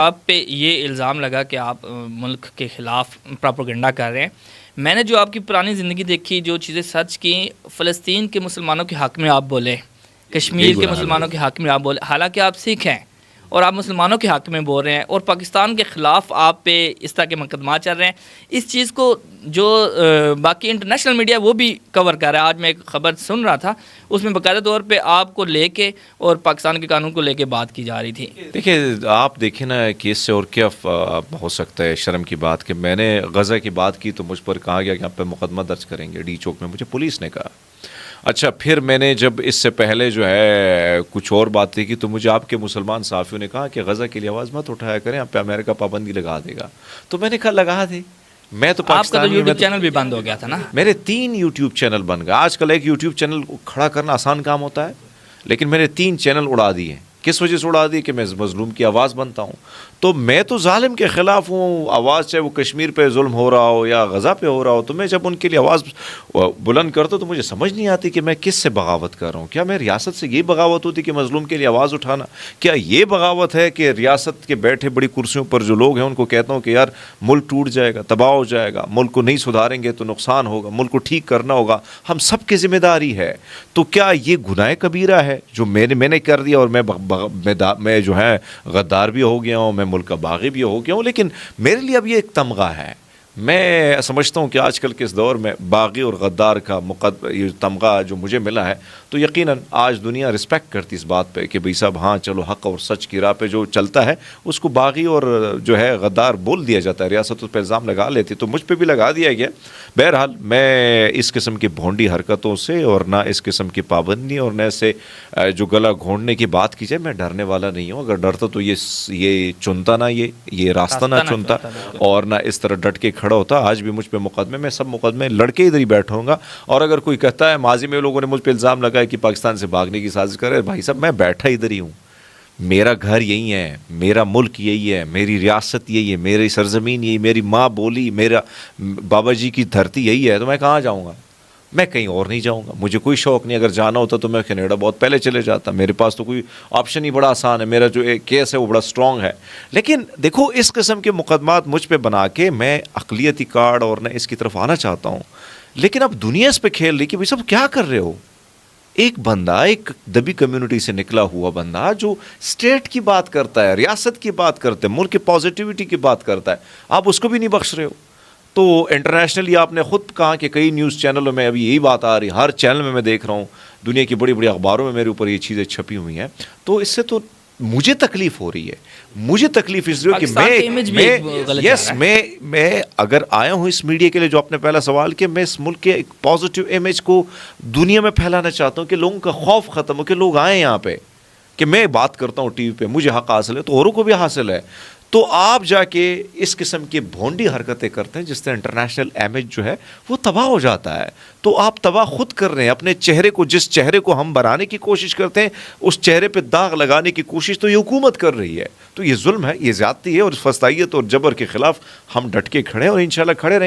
آپ پہ یہ الزام لگا کہ آپ ملک کے خلاف پراپیگنڈا کر رہے ہیں. میں نے جو آپ کی پرانی زندگی دیکھی، جو چیزیں سچ کی، فلسطین کے مسلمانوں کے حق میں آپ بولے، کشمیر کے مسلمانوں کے حق میں آپ بولے، حالانکہ آپ سکھ ہیں اور آپ مسلمانوں کے حق میں بول رہے ہیں، اور پاکستان کے خلاف آپ پہ اس طرح کے مقدمات چل رہے ہیں. اس چیز کو جو باقی انٹرنیشنل میڈیا وہ بھی کور کر رہا ہے. آج میں ایک خبر سن رہا تھا، اس میں باقاعدہ طور پہ آپ کو لے کے اور پاکستان کے قانون کو لے کے بات کی جا رہی تھی. دیکھیں، آپ دیکھیں نا کہ اس سے اور کیا ہو سکتا ہے شرم کی بات کہ میں نے غزہ کی بات کی تو مجھ پر کہا گیا کہ آپ پہ مقدمہ درج کریں گے. ڈی چوک میں مجھے پولیس نے کہا. اچھا، پھر میں نے جب اس سے پہلے جو ہے کچھ اور باتیں کی تو مجھے آپ کے مسلمان صحافیوں نے کہا کہ غزہ کے لیے آواز مت اٹھایا کریں، آپ پہ امریکہ پابندی لگا دے گا. تو میں نے کہا لگا دے. میں تو آپ کا تو یوٹیوب چینل بھی بند ہو گیا تھا نا. میرے 3 یوٹیوب چینل بن گئے. آج کل ایک یوٹیوب چینل کھڑا کرنا آسان کام ہوتا ہے، لیکن میں نے 3 چینل اڑا دیے. کس وجہ سے اڑا دی؟ کہ میں مظلوم کی آواز بنتا ہوں. تو میں تو ظالم کے خلاف ہوں. آواز چاہے وہ کشمیر پہ ظلم ہو رہا ہو یا غزہ پہ ہو رہا ہو، تو میں جب ان کے لیے آواز بلند کرتا ہوں تو مجھے سمجھ نہیں آتی کہ میں کس سے بغاوت کر رہا ہوں. کیا میں ریاست سے یہ بغاوت ہوتی کہ مظلوم کے لیے آواز اٹھانا؟ کیا یہ بغاوت ہے کہ ریاست کے بیٹھے بڑی کرسیوں پر جو لوگ ہیں ان کو کہتا ہوں کہ یار ملک ٹوٹ جائے گا، تباہ ہو جائے گا، ملک کو نہیں سدھاریں گے تو نقصان ہوگا، ملک کو ٹھیک کرنا ہوگا، ہم سب کی ذمہ داری ہے. تو کیا یہ گناہ کبیرہ ہے جو میں نے کر دیا؟ اور میں جو ہے غدار بھی ہو گیا ہوں، میں ملک کا باغی بھی ہو گیا ہوں، لیکن میرے لیے اب یہ ایک تمغہ ہے. میں سمجھتا ہوں کہ آج کل کے اس دور میں باغی اور غدار کا یہ تمغہ جو مجھے ملا ہے، تو یقیناً آج دنیا رسپیکٹ کرتی اس بات پہ کہ بھئی صاحب ہاں چلو حق اور سچ کی راہ پہ جو چلتا ہے اس کو باغی اور جو ہے غدار بول دیا جاتا ہے. ریاست اس پہ الزام لگا لیتی، تو مجھ پہ بھی لگا دیا گیا. بہرحال میں اس قسم کی بھونڈی حرکتوں سے اور نہ اس قسم کی پابندی اور نہ سے جو گلا گھونڈنے کی بات کی جائے، میں ڈرنے والا نہیں ہوں. اگر ڈرتا تو یہ چنتا نہ یہ راستہ نہ چنتا اور نہ اس طرح ڈٹ کے کھڑا ہوتا. آج بھی مجھ پہ مقدمے، میں سب مقدمے لڑکے ادھر ہی بیٹھا ہوں گا. اور اگر کوئی کہتا ہے ماضی میں لوگوں نے مجھ پہ الزام لگایا کہ پاکستان سے بھاگنے کی سازش کر رہے، بھائی صاحب میں بیٹھا ادھر ہی ہوں. میرا گھر یہی ہے، میرا ملک یہی ہے، میری ریاست یہی ہے، میری سرزمین یہی، میری ماں بولی، میرا بابا جی کی دھرتی یہی ہے. تو میں کہاں جاؤں گا؟ میں کہیں اور نہیں جاؤں گا. مجھے کوئی شوق نہیں. اگر جانا ہوتا تو میں کینیڈا بہت پہلے چلے جاتا. میرے پاس تو کوئی آپشن ہی بڑا آسان ہے. میرا جو کیس ہے وہ بڑا سٹرونگ ہے. لیکن دیکھو، اس قسم کے مقدمات مجھ پہ بنا کے میں اقلیتی کارڈ اور نہ اس کی طرف آنا چاہتا ہوں. لیکن اب دنیا اس پہ کھیل رہی کہ بھائی صاحب کیا کر رہے ہو؟ ایک بندہ، ایک دبی کمیونٹی سے نکلا ہوا بندہ جو اسٹیٹ کی بات کرتا ہے، ریاست کی بات کرتا ہے، ملک کی پازیٹیوٹی کی بات کرتا ہے، آپ اس کو بھی نہیں بخش رہے ہو. تو انٹرنیشنلی آپ نے خود کہا کہ کئی نیوز چینلوں میں ابھی یہی بات آ رہی، ہر چینل میں دیکھ رہا ہوں، دنیا کی بڑی بڑی اخباروں میں میرے اوپر یہ چیزیں چھپی ہوئی ہیں. تو اس سے تو مجھے تکلیف ہو رہی ہے. مجھے تکلیف اس لیے کہ میں اگر آیا ہوں اس میڈیا کے لیے، جو آپ نے پہلا سوال کیا، میں اس ملک کے ایک پازیٹیو امیج کو دنیا میں پھیلانا چاہتا ہوں کہ لوگوں کا خوف ختم ہو، کہ لوگ آئیں یہاں پہ کہ میں بات کرتا ہوں ٹی وی پہ، مجھے حق حاصل ہے تو اوروں کو بھی حاصل ہے. تو آپ جا کے اس قسم کی بھونڈی حرکتیں کرتے ہیں جس سے انٹرنیشنل امیج جو ہے وہ تباہ ہو جاتا ہے. تو آپ تباہ خود کر رہے ہیں اپنے چہرے کو. جس چہرے کو ہم بنانے کی کوشش کرتے ہیں اس چہرے پہ داغ لگانے کی کوشش تو یہ حکومت کر رہی ہے. تو یہ ظلم ہے، یہ زیادتی ہے، اور فسطائیت اور جبر کے خلاف ہم ڈٹ کے کھڑے ہیں اور انشاءاللہ کھڑے رہیں گے.